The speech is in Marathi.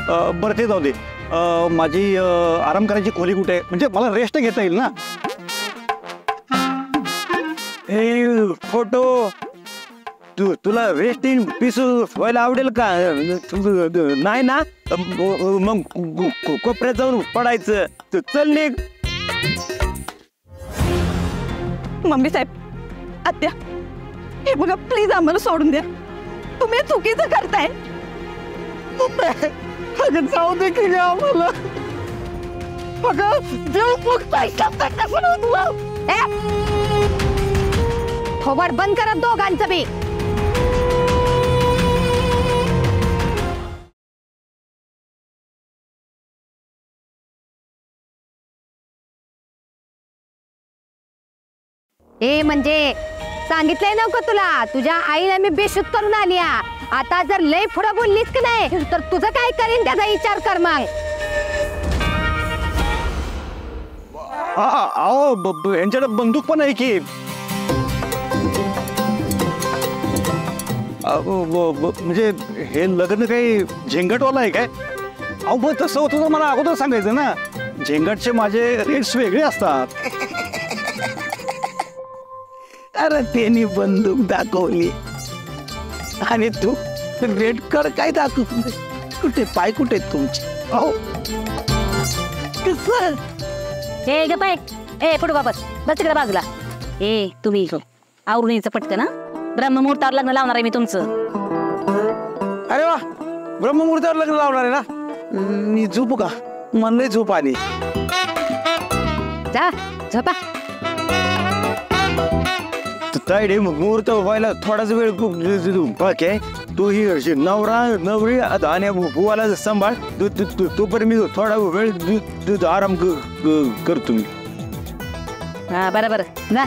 बरं ते जाऊ दे. माझी आराम करायची खोली कुठे आहे, म्हणजे मला रेस्ट घेता येईल ना. हे फोटो तुला रेस्ट इन पीस व्हायला आवडेल का? नाही ना, मग कोपऱ्यात जाऊन पडायचं. चल निघ. मम्मी साहेब, आत्या, हे बघा प्लीज आम्हाला सोडून द्या. तुम्ही चुकीचं करताय. अगं जाऊ दे की ग आम्हाला. अगं देव बघताय. थोबाड बंद करा दोघांचं बी. ए म्हणजे सांगितलंय नव्हतं तुला, तुझ्या आईला मी बेशुद्ध करून आली. आता जर लय पुढे बोललीस की नाही तर तुझं काय करीन त्याचा विचार कर. मग अहो यांच्याकडे बंदूक पण आहे की. म्हणजे हे लग्न काही झेंगटवाला आहे काय? अहो मग तसं होतं तर मला अगोदर सांगायचं ना. झेंगटचे माझे रेट्स वेगळे असतात. अरे त्यांनी बंदूक दाखवली आणि तू रेड कार्ड काय दाखवलं? कुठे पाय कुठे तुमचे? अहो कसं? हे ग पाय, ए पुढे बस तिकडे बाजूला. ए तुम्ही आवरून यायचं पटकन ना. ब्रह्ममुहूर्तावर लग्न लावणार आहे मी तुमचं. अरे वा, ब्रह्ममुहूर्तावर लग्न लावणार आहे ना. मी झोपू का? मला लय झोप आली. जा झोपा. तायडे मुहूर्त व्हायला थोडाच वेळ बाकी. तू ही नवरा नवरी आणि बुवाला सांभाळ. तोपर्यंत मी थोडा वेळ आराम करतो मी. हा बरं जा.